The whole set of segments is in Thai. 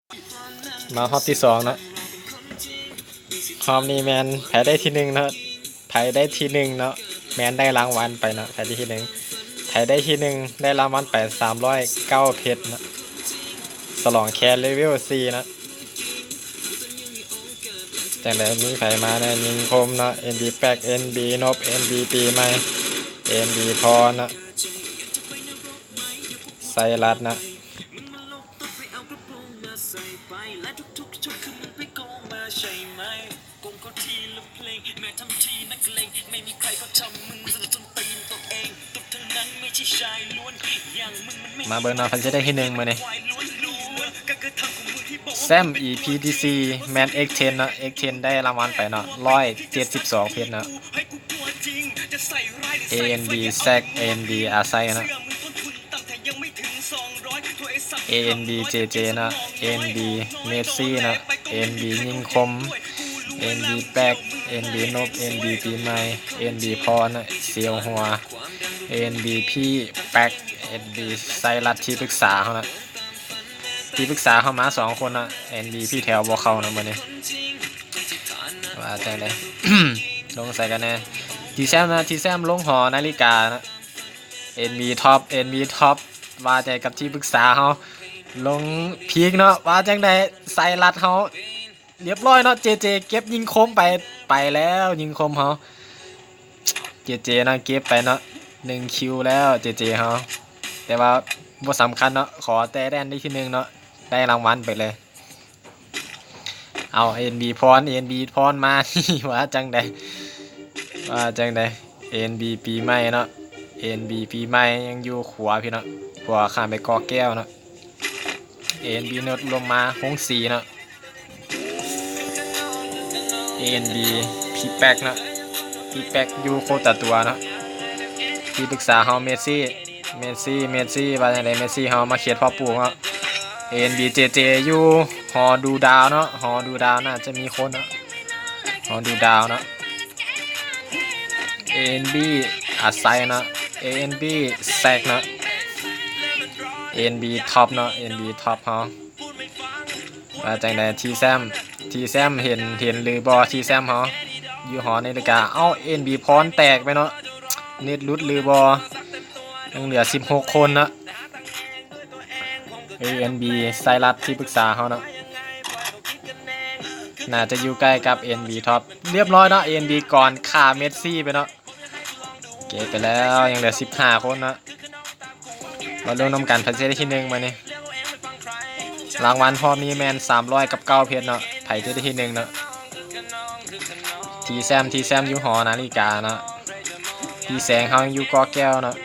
มาฮอบที่2นะฮอบนี้แมนแพ้ได้ที่1นะแพ้ได้ที่1เนาะแมนได้รางวัลไปนะแพ้ได้ที่1แพ้ได้ที่1ได้รางวัลไป309เพชรนะสลองแคร์เลเวล4นะแต่แล้วมีไผมาเนี่ยยิงคมนะ NB แป๊ก NB นบ NB ปีใหม่ NB พรนะไซรัสนะมาเบิร์นเอาพันจะได้ที่1มาเนี่ยแซม EPDC แมน X10 นะ X10 ได้รางวัลไปเนาะ172เพชรนะ ANB Zack ANB อาไซนะ ANB JJ นะ ANB เมสซี่นะ ANB ยิงคม ANB แป๊ก ANB นบ ANB ปีใหม่ ANB พรนะเสียวหัว ANB พี่แป๊ก ANB ไซรัสที่ปรึกษาเขานะที่ปรึกษาเข้ามา2คนนะ ANB พี่แถวบอเข้านะมื้อนี้ว่าจังได๋ ลงใส่กันแน่ทีแซมนะทีแซมลงหอนาฬิกานะ NB ท็อป NB ท็อปว่าใจกับที่ปรึกษาเขาลงพีกเนาะว่าจังได๋ไซรัสเขาเรียบร้อยเนาะ JJ เก็บยิงคมไปแล้วยิงคมเขา JJ นะเก็บไปเนาะ1คิวแล้ว JJ เขาแต่ว่าบ่สำคัญเนาะขอแต่แดนได้ที่1เนาะได้รางวัลไปเลยเอา NB พร NB พรมา ว่าจังได๋NB ปีใหม่เนาะ NB ปีใหม่ยังอยู่ขวาพี่เนาะขวาข้ามไปกอแก้วเนาะ NB เนิร์ดลงมาหงสีเนาะ NB พี่แป๊กเนาะพี่แป๊กอยู่โคตรตัวเนาะที่ปรึกษาเฮาเมสซี่ว่าจังได๋เมสซี่เฮามาเขียนพ่อปู่เนาะ NB JJ อยู่หอดูดาวเนาะหอดูดาวน่าจะมีคนเนาะหอดูดาวเนาะ ANB อาไซเนาะ ANB แซกเนาะ ANB ท็อปเนาะ ANB ท็อปเฮาว่าจังได๋ทีแซมเห็นหรือบ่ทีแซมเฮาอยู่หอนาฬิกาเอ้า NB พรแตกไปเนาะเน็ตหลุดหรือบ่ยังเหลือ16คนนะ ANB ไซรัสที่ปรึกษาเฮาเนาะน่าจะอยู่ใกล้กับ NB ท็อปเรียบร้อยเนาะ NB ก่อนฆ่าเมสซี่ไปเนาะเก็บไปแล้วยังเหลือ15คนนะมาลงนำกันพันเซได้ที่1มานี่รางวัลพอมีแมน300กับ9เพชรเนาะไผจะได้ที่1เนาะทีแซมอยู่หอนาฬิกาเนาะพี่แสงเขายังอยู่กอแก้วเนาะ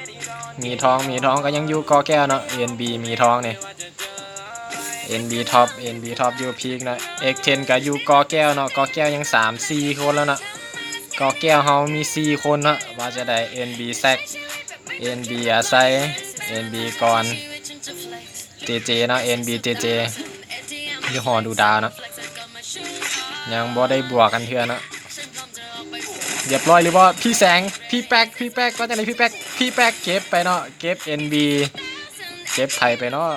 มีทองก็ยังอยู่กอแก้วเนาะ NB มีทองนี่ NB ท็อปอยู่พีกเนาะ X10 ก็อยู่กอแก้วเนาะกอแก้วยัง3-4คนแล้วเนาะกอแก้วเฮามี4คนเนาะว่าจะได้ NB แซก NB อาไซ NB ก่อน JJ เนาะ NB JJ อยู่หอดูดาวเนาะยังบ่ได้บวกกันเทื่อเนาะเรียบร้อยหรือบ่พี่แสงพี่แป๊กว่าจังได๋พี่แป๊กเก็บไปเนาะเก็บ NB เก็บไผไปเนาะ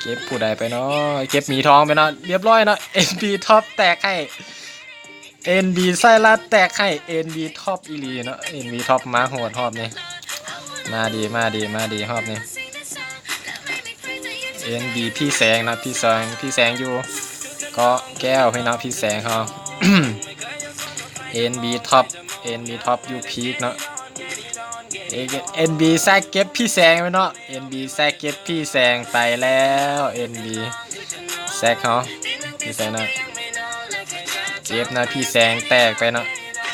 เก็บผู้ใดไปเนาะเก็บหมีทองไปเนาะเรียบร้อยเนาะ NB ท็อปแตกให้ NB ไซรัสแตกให้ NB ท็อปอีหลีเนาะ NB ท็อปมาโหดรอบนี้มาดีรอบนี้ NB พี่แสงนะพี่แสงอยู่ก็แก้วพี่เนาะพี่แสงเขา NB ท็อปอยู่พีคเนาะ NB แซกเก็บพี่แสงไปเนาะ NB แซกเก็บพี่แสงไปแล้ว NB แซกเขาพี่แสงนะเจ็บนะพี่แสงแตกไปเนาะ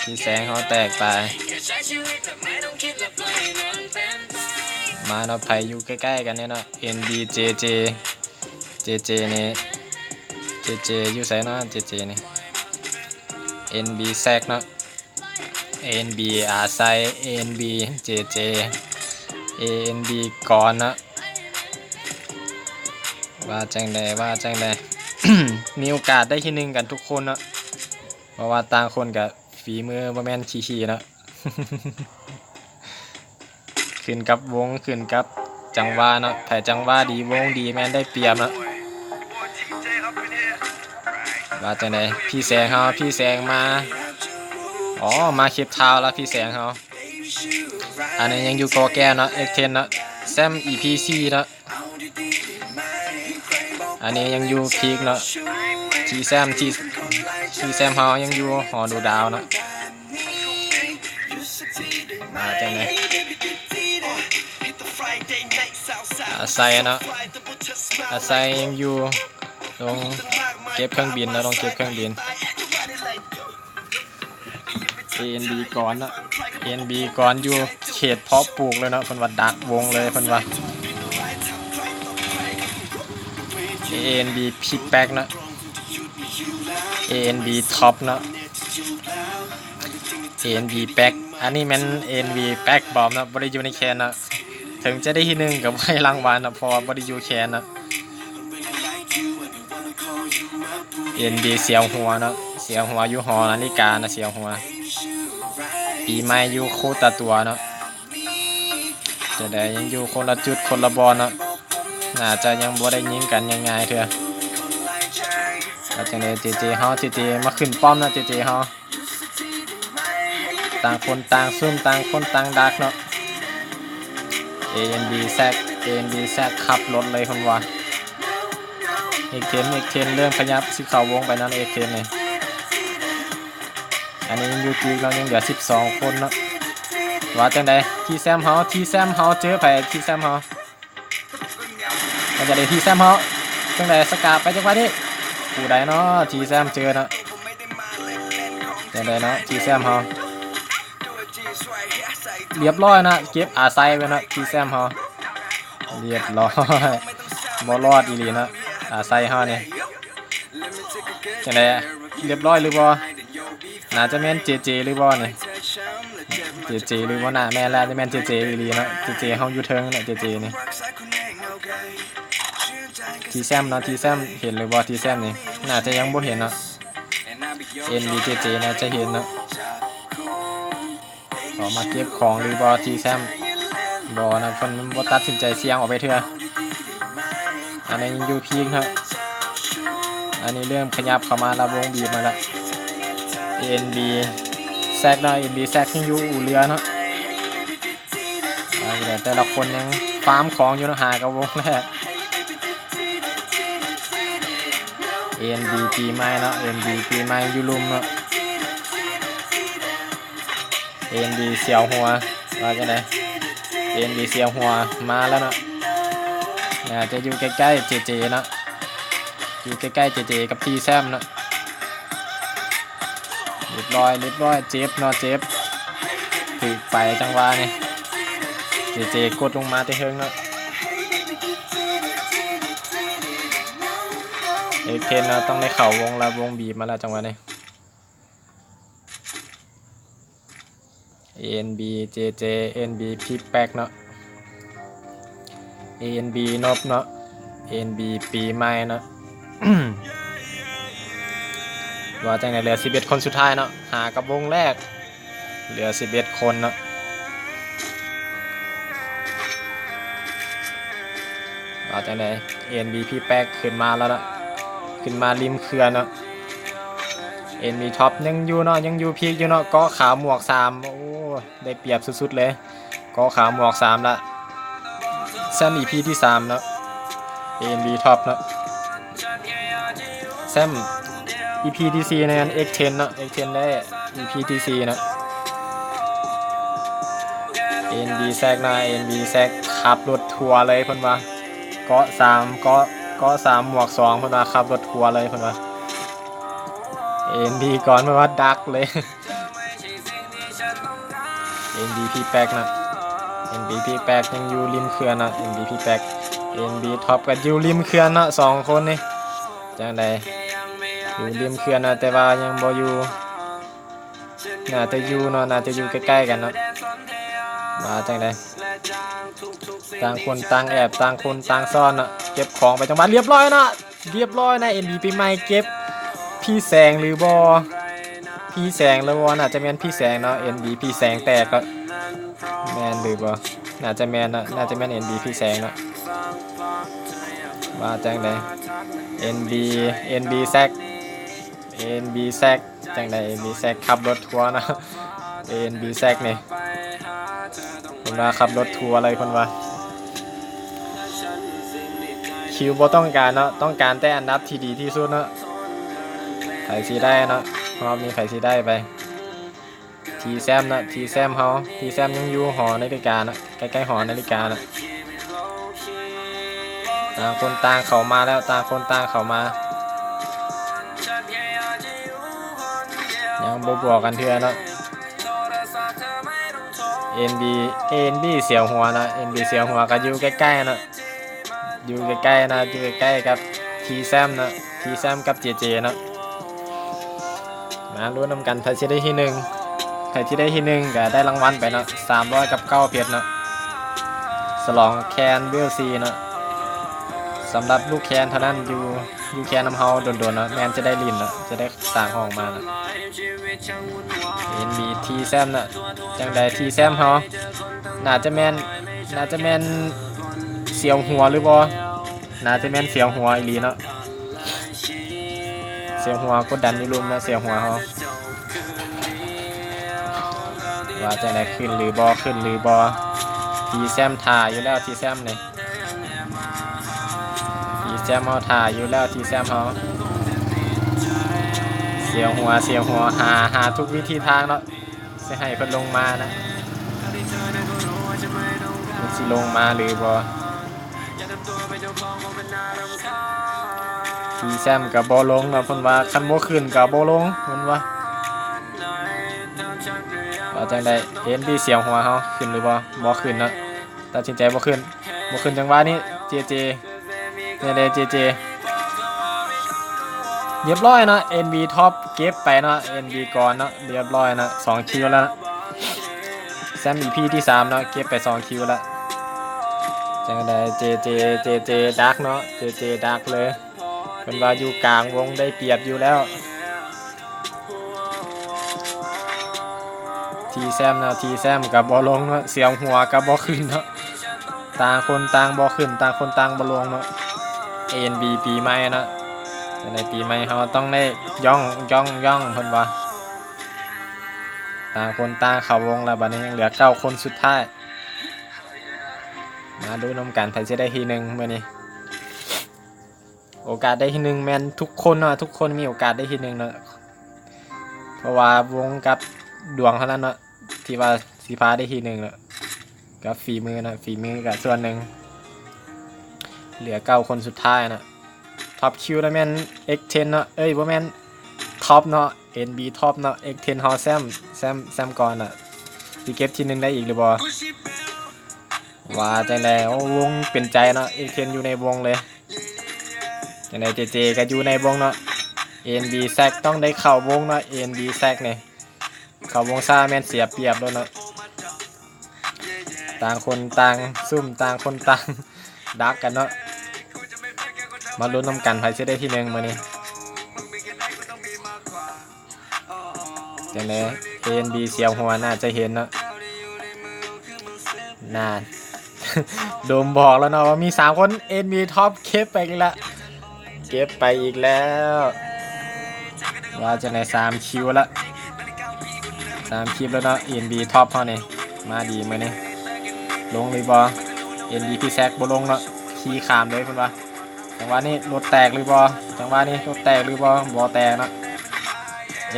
พี่แสงเขาแตกไปมาเนาะไผอยู่ใกล้ๆกันเนี่ยเนาะ NB JJ นี่ JJ อยู่ไสเนาะ JJ นี่ NB แซกเนาะ NB อาไซ NB JJ ANB ก่อนนะว่าจังได มีโอกาสได้ที่1กันทุกคนเนาะเพราะว่าต่างคนกับฝีมือบ่แม่นขี้ๆเนาะ ขึ้นกับวงขึ้นกับ จังหวะเนาะไผจังหวะดีวงดีแม่นได้เปรียบเนาะว่าจังไดพี่แสงเฮาพี่แสงมาอ๋อมาคลิปเท้าแล้วพี่แสงเฮาอันนี้ยังอยู่กอแก้เนาะ X10 เนาะแซม EP4 เนาะอันนี้ยังอยู่พีคเนาะทีแซมเฮายังอยู่หอดูดาวเนาะมาจังไดอาศัยเนาะอาศัยยังอยู่ลงเก็บเครื่องบินนะลงเก็บเครื่องบิน ANB ก่อนเนาะ ANB ก่อนอยู่เขตเพาะปลูกเลยเนาะเพิ่นว่าดักวงเลยเพิ่นว่า ANB พี่แป๊กเนาะ ANB ท็อปเนาะ ANB แป๊กอันนี้แม่น ANB แป๊กบอมเนาะบ่ได้อยู่ในแคนเนาะถึงจะได้ที่1ก็บ่ได้รางวัลเนาะเพราะว่าบ่ได้อยู่แคนเนาะ ANB เสียวหัวเนาะเสียวหัวอยู่หอนาฬิกานะเสียวหัวปีใหม่อยู่โคตรตัวเนาะจะได้ยังอยู่คนละจุดคนละบอลเนาะน่าจะยังบ่ได้ยิงกันง่ายๆเถอะแล้วจังได๋ JJ เฮา JJ มาขึ้นป้อมนะ JJ เฮาต่างคนต่างซุ่มต่างคนต่างดักเนาะ ANB แซกขับรถเลยคนว่าX10 เริ่มขยับสิเข้าวงไปนั่น X10 นี่อันนี้ยังอยู่ทีเรายังเหลือ12คนเนาะว่าจังได๋ทีแซมเฮาเจอไผทีแซมเฮามันจะได้ทีแซมเฮาจังได๋สกาไปจังหวะนี้ผู้ใดเนาะทีแซมเจอเนาะจังได๋เนาะทีแซมเฮาเรียบร้อยนะเก็บอาไซไว้เนาะทีแซมเฮาเรียบร้อยบ่รอดอีหลีเนาะอาไซเฮานี่จังได๋เรียบร้อยหรือบ่น่าจะแม่น JJ หรือบ่นี่ JJ หรือบ่น่าแม่นแล้วจะแม่น JJ อีหลีเนาะ JJ เฮาอยู่เทิงเนาะ JJ นี่ทีแซมเนาะทีแซมเห็นหรือบ่ทีแซมนี่น่าจะยังบ่เห็นเนาะ NB JJ น่าจะเห็นเนาะขอมาเก็บของหรือบ่ทีแซมบ่นะเพิ่นบ่ตัดสินใจเสี่ยงออกไปเถอะอันนี้ยังอยู่พีคครับอันนี้เริ่มขยับเข้ามาแล้ววงบีบมาแล้ว ANB แซกเนาะ ANB แซกยังอยู่อู่เรือเนาะแต่ละคนยังฟาร์มของอยู่นะหากับวงแรก ANB ปีใหม่เนาะ ANB ปีใหม่อยู่ลุมเนาะ ANB เสียวหัวว่าจังได๋ ANB เสียวหัวมาแล้วเนาะน่าจะอยู่ใกล้ๆ JJ เนาะอยู่ใกล้ๆ JJ กับทีแซมเนาะเรียบร้อยเจ็บเนาะเจ็บถึกไปจังหวะนี่ JJ กดลงมาแต่เฮิงเนาะX10 เนาะต้องได้เข้าวงแล้ววงบีบมาแล้วจังหวะนี้ ANB JJ ANB พี่แป๊กเนาะ ANB นบเนาะ ANB ปีใหม่เนาะ ว่าจังได๋เหลือ11คนสุดท้ายเนาะหากับวงแรกเหลือ11คนเนาะว่าจังได๋ ANB พี่แป๊กขึ้นมาแล้วเนาะขึ้นมาริมเขื่อนเนาะ ANB ท็อปยังอยู่เนาะยังอยู่พีคอยู่เนาะเกาะขาวหมวก3โอ้ได้เปรียบสุดๆเลยเกาะขาวหมวก3ละแซม EP ที่3เนาะ ANB ท็อปเนาะแซม EP ที่4ในนั้น X10 เนาะ X10 ได้ EP ที่4เนาะ ANB แซกนะ ANB แซกขับรถทัวร์เลยเพิ่นว่าเกาะ3เกาะ3หมวก2เพิ่นว่าขับรถทัวร์เลยเพิ่นว่า ANB ก่อนเพิ่นว่าดักเลย ANB พี่แป๊กนะ ANB พี่แป๊กยังอยู่ริมเขื่อนนะ ANB พี่แป๊ก ANB ท็อปก็อยู่ริมเขื่อนเนาะ2คนนี่จังได๋อยู่ริมเขื่อนนะแต่ว่ายังบ่อยู่น่าจะอยู่เนาะน่าจะอยู่ใกล้ๆกันเนาะมาจังได๋ต่างคนต่างแอบต่างคนต่างซ่อนเนาะเก็บของไปจังหวัดเรียบร้อยเนาะเรียบร้อยนะ NB ปีใหม่เก็บพี่แสงหรือบ่พี่แสงแล้วบ่น่าจะแม่นพี่แสงเนาะ NB พี่แสงแตกก็แม่นหรือบ่ น่าจะแมนนะน่าจะแมน NB พี่แสงเนาะว่าจังใด NB NB แซก NB แซกจังใด NB แซกขับรถทัวร์นะ NB แซกนี่ผมว่าขับรถทัวร์อะไรคนว่าคิวบ่ต้องการเนาะต้องการแต่อันดับที่ดีที่สุดเนาะไผสิได้เนาะรอบนี้ไผสิได้ไปทีแซมนะทีแซมเฮาทีแซมยังอยู่หอนาฬิกานะใกล้ๆหอนาฬิกานะต่างคนต่างเข้ามาแล้วต่างคนต่างเข้ามายังบวกกันเถื่อเนาะ NB เสียวหัวนะ NB เสียวหัวก็อยู่ใกล้ๆนะอยู่ใกล้ๆนะอยู่ใกล้ๆกับทีแซมนะทีแซมกับเจเจนะมาลุ้นนำกันใครที่ได้ที่หนึ่งใครที่ได้ที่หนึ่งก็ได้รางวัลไปเนาะ300กับ9เพชรเนาะสลองแคนเบลซีเนาะสำหรับลูกแคนเท่านั้นอยู่แคนน้ำเฮาโดนๆเนาะแมนจะได้ลินเนาะจะได้สร้างห้องมาเนาะ NB ทีแซมเนาะจังใดทีแซมเฮาน่าจะแมนเสียวหัวหรือบ่น่าจะแมนเสียวหัวอีหลีเนาะเสียวหัวกดดันอยู่ลุมนะเสียวหัวเฮาว่าจังใดขึ้นหรือบ่ทีแซมถ่าอยู่แล้วทีแซมนี่ทีแซมเฮาถ่าอยู่แล้วทีแซมเฮาเสียวหัวหาทุกวิธีทางเนาะจะให้เพิ่นลงมานะมันสิลงมาหรือบ่ทีแซมกับบ่ลงเนาะเพิ่นว่าคันบ่ขึ้นกับบ่ลงเพิ่นว่าจังได๋NB เสียงหัวเฮาขึ้นหรือบ่ขึ้นเนาะตัดสินใจบ่ขึ้นจังหวะนี้เจเนี่ยเด้เจเรียบร้อยเนาะ NB ท็อปเก็บไปเนาะ NB ก่อนเนาะเรียบร้อยนะ2คิวแล้วนะแซม EP ที่3เนาะเก็บไป2คิวแล้วจังได๋เจดักเนาะเจดักเลยเพิ่นว่าอยู่กลางวงได้เปรียบอยู่แล้วทีแซมกับบ่ลงเนาะเสียงหัวกับบ่ขึ้นเนาะต่างคนต่างบ่ขึ้นต่างคนต่างบ่ลงเนาะ NB ปีใหม่เนาะในปีใหม่เฮาต้องได้ย่องเพิ่นว่าต่างคนต่างเข้าวงแล้วบัดนี้ยังเหลือ9คนสุดท้ายมาดูนำกันใครสิได้ที่1มื้อนี้โอกาสได้ที่1แม่นทุกคนเนาะทุกคนมีโอกาสได้ที่1เนาะเพราะว่าวงกับดวงเท่านั้นเนาะที่ว่าสิพาได้ที่1เนาะกับฝีมือเนาะฝีมือก็ส่วนหนึ่งเหลือ9คนสุดท้ายเนาะท็อปคิวแล้วแม่น X10 เนาะบ่แม่นท็อปเนาะ NB ท็อปเนาะ X10 เฮาแซมก่อนน่ะสิเก็บที่1ได้อีกหรือบ่ว่าจังได๋วงเป็นใจเนาะ X10 อยู่ในวงเลยจังได๋เจก็อยู่ในวงเนาะ NB แซกต้องได้เข้าวงเนาะ NB แซกนี่เข้าวงซ่าแม่นเสียเปรียบแล้วเนาะต่างคนต่างซุ่มต่างคนต่างดักกันเนาะมาลุ้นนำกันใครจะได้ที่1มื้อนี้จังได๋ NB เสียวหัวน่าจะเห็นเนาะน่า โดมบอกแล้วเนาะว่ามี3คน NB ท็อปเก็บไปอีกแล้วว่าจะใน3คิวละ3คลิปแล้วเนาะ NB ท็อปเฮานี่มาดีมื้อนี้ลงเลยบ่ NB พี่แซกบ่ลงเนาะขี่ข้ามเลยเพิ่นว่าจังหวะนี้รถแตกหรือบ่บ่แตกเนาะ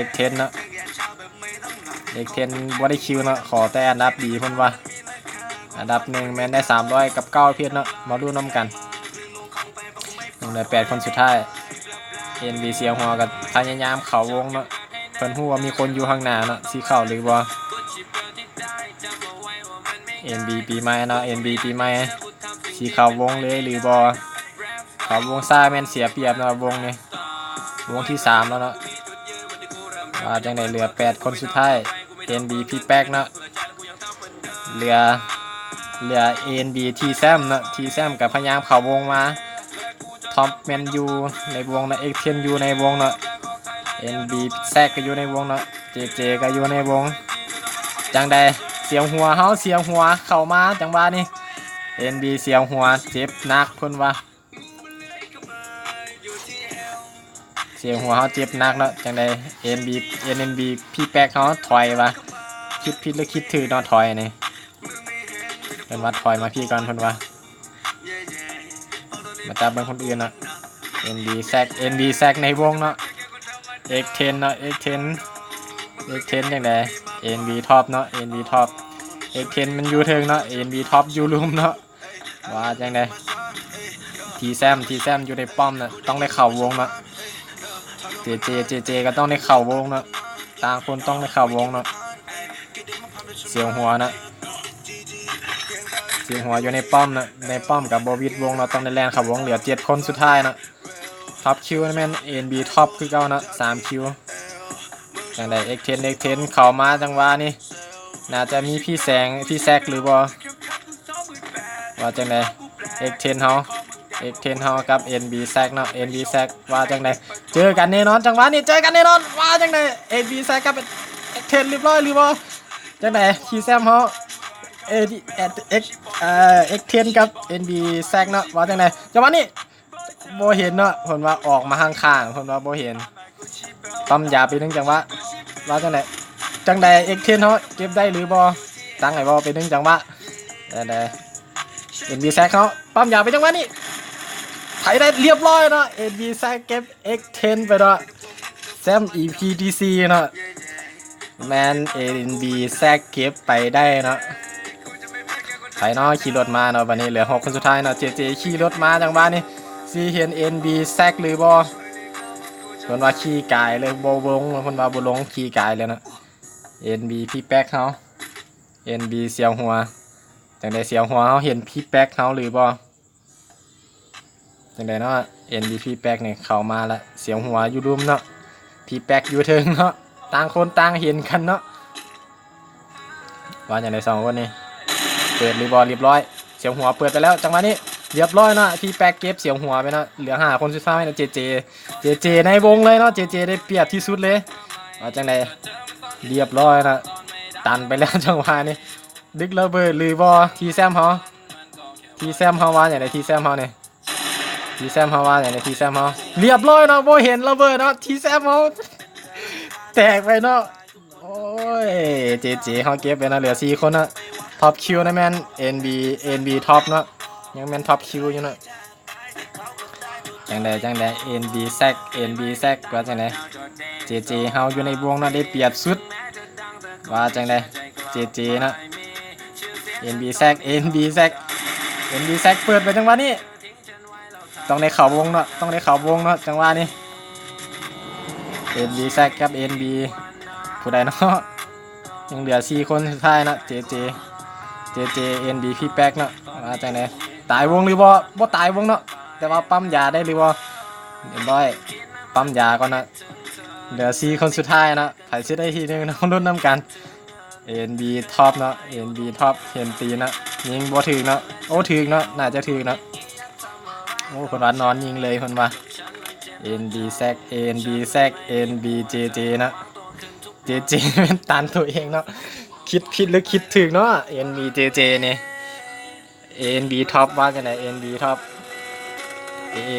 X10 เนาะ X10 บ่ได้คิวเนาะขอแต่อันดับดีเพิ่นว่าอันดับ1แม่นได้300กับ9เพชรเนาะมาดูนำกันเหลือ8คนสุดท้าย NB เสียงหัวก็พยายามเข้าวงเนาะเพิ่นฮู้ว่ามีคนอยู่ข้างหน้าเนาะสิเข้าหรือบ่ NB ปีใหม่เนาะ NB ปีใหม่สิเข้าวงเลยหรือบ่เข้าวงซ่าแม่นเสียเปรียบเนาะวงนี้วงที่3แล้วเนาะว่าจังได๋เหลือ8คนสุดท้าย NB พี่แป๊กเนาะเหลือ NB ทีแซมเนาะทีแซมก็พยายามเข้าวงมาท็อปแมนยูในวงนะ X10 อยู่ในวงเนาะ NB แซกก็อยู่ในวงเนาะ เจก็อยู่ในวงจังใด เสียงหัวเฮาเสียงหัวเข้ามาจังหวะนี้ NB เสียงหัวเจ็บหนักเพิ่นว่าเสียงหัวเฮาเจ็บหนักเนาะจังได๋ NB พี่แป๊กเฮาถอยว่าคิดผิดหรือคิดถูกเนาะถอยนี่เพิ่นว่าถอยมาพี่ก่อนเพิ่นว่ามาจับเบิ่งคนอื่นเนาะ NB แซกในวงเนาะ X10 เนาะ X10 จังได๋ NB ท็อปเนาะ NB ท็อป X10 มันอยู่เทิงเนาะ NB ท็อปอยู่ลุมเนาะว่าจังได๋ทีแซมอยู่ในป้อมเนาะต้องได้เข้าวงเนาะเจก็ต้องได้เข้าวงเนาะต่างคนต้องได้เข้าวงเนาะเสียงหัวนะเสียงหัวอยู่ในป้อมนะในป้อมกับโบวิดวงเนาะต้องได้แลนเข้าวงเหลือ7คนสุดท้ายนะท็อปคิวนะแม่น NB ท็อปคือเก่านะ3คิวจังได๋ X10 เข้ามาจังหวะนี้น่าจะมีพี่แซกหรือบ่ว่าจังได๋ X10 เฮากับ NB แซกเนาะ NB แซกว่าจังได๋เจอกันแน่นอนจังหวะนี้เจอกันแน่นอนว่าจังได๋ NB แซกกับ X10 เรียบร้อยหรือบ่จังได๋คีแซมเฮาX10 กับ NB แซกเนาะว่าจังได๋จังหวะนี้บ่เห็นเนาะเพิ่นว่าออกมาข้างๆเพิ่นว่าบ่เห็นปั๊มยาไปนึงจังหวะว่าจังได๋X10 เฮาเก็บได้หรือบ่ตั้งให้บ่ไปนึงจังหวะได้ NB แซกเขาปั๊มยาไปจังหวะนี้ไถได้เรียบร้อยเนาะ NB แซกเก็บ X10 ไปเนาะแซม EPDC เนาะแมน NB แซกเก็บไปได้เนาะไถเนาะขี่รถมาเนาะวันนี้เหลือ6คนสุดท้ายเนาะเจขี่รถมาจังหวะนี้สิเห็น NB แซกหรือบ่เพิ่นว่าขี่กายเลยบ่วงเพิ่นว่าบ่ลงขี่กายเลยเนาะ NB พี่แป๊กเฮา NB เสียวหัวจังได๋เสียวหัวเฮาเห็นพี่แป๊กเฮาหรือบ่จังได๋เนาะ NB พี่แป๊กนี่เข้ามาละเสียวหัวอยู่รุมเนาะพี่แป๊กอยู่เทิงเนาะต่างคนต่างเห็นกันเนาะว่าจังได๋2คนนี้เปิดหรือบ่เรียบร้อยเสียวหัวเปิดไปแล้วจังหวะนี้เรียบร้อยเนาะพี่แป๊กเก็บเสียวหัวไปเนาะเหลือ5คนสุดท้ายเนาะเจในวงเลยเนาะเจได้เปรียบที่สุดเลยว่าจังได๋เรียบร้อยเนาะตันไปแล้วจังหวะนี้ดึกระเบิดหรือบ่ทีแซมเฮาว่าอย่างไรทีแซมเฮาเนี่ยทีแซมเฮาว่าอย่างไรทีแซมเฮาเรียบร้อยเนาะบ่เห็นระเบิดเนาะทีแซมเฮาแตกไปเนาะโอ้ยเจเฮาเก็บไปเนาะเหลือ4คนเนาะท็อปคิวนะแม่น NB ท็อปเนาะยังแม่นท็อปคิวอยู่เนาะจังได๋ NB แซกว่าจังได๋เจเฮาอยู่ในวงเนาะได้เปรียบสุดว่าจังได๋เจเนาะNB แซกเปิดไปจังหวะนี้ต้องได้เข้าวงเนาะจังหวะนี้ NB แซกกับ NB ผู้ใดเนาะยังเหลือ4คนสุดท้ายเนาะเจ NB พี่แป๊กเนาะว่าจังได๋ตายวงหรือบ่ตายวงเนาะแต่ว่าปั๊มยาได้หรือบ่เรียบร้อยปั๊มยาก่อนเนาะเหลือ4คนสุดท้ายเนาะไผสิได้ทีนึงเนาะลุ้นนำกันNB ท็อปเนาะ NB ท็อปเห็นตีนะยิงบ่ถึงเนาะโอ้ถึงเนาะน่าจะถึงเนาะโอ้คนว่านอนยิงเลยคนว่า NB แซก NB เจนะเจเป็นตันตัวเองเนาะคิดผิดหรือคิดถึงเนาะ NB เจนี่ NB ท็อปว่าจังได๋ NB ท็อป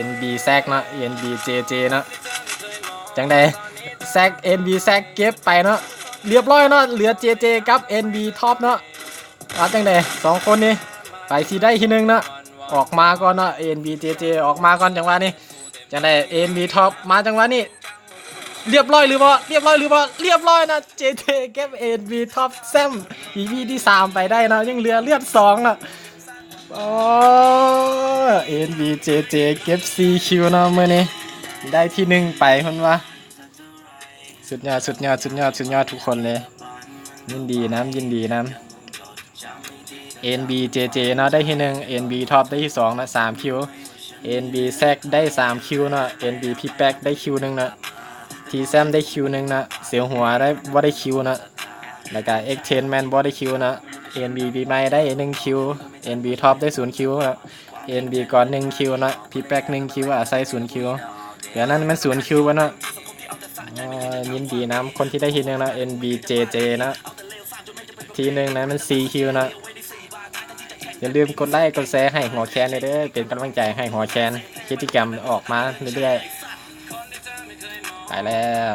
NB แซกเนาะ NB เจเนาะจังได๋แซก NB แซกเก็บไปเนาะเรียบร้อยเนาะเหลือเจกับ NB ท็อปเนาะว่าจังได๋2คนนี้ไปสิได้ทีนึงเนาะออกมาก่อนเนาะ NB เจออกมาก่อนจังหวะนี้จังได๋ NB ท็อปมาจังหวะนี้เรียบร้อยหรือบ่เรียบร้อยนะเเก็บ NB ท็อปแซม EP ที่3ไปได้เนาะยังเหลือเลือด2เนาะโอ้ NB เก็บ 4 คิวเนาะมื้อนี้ได้ที่1ไปเพิ่นว่าสุดยอดทุกคนเลยยินดีนะ NB เนาะได้ที่1 NB ท็อปได้ที่2นะ3คิว NB แซกได้3คิวเนาะ NB พี่แป๊กได้คิวนึงเนาะทีแซมได้คิวนึงนะเสียวหัวได้บ่ได้คิวนะแล้วก็ X10 แมนบ่ได้คิวนะ NB ปีใหม่ได้1คิว NB ท็อปได้0คิวนะ NB ก่อน1คิวนะพี่แป๊ก1คิวอาศัย0คิวเดี๋ยวนั้นมัน0คิวบ่เนาะยินดีนะคนที่ได้ทีนึงนะ NB เจนะที ทีหนึ่งนะมัน4คิวนะอย่าลืมกดไลค์กดแชร์ให้หัวแคนเด้อเป็นกำลังใจให้หัวแคนกิจกรรมออกมาเรื่อยๆไปแล้ว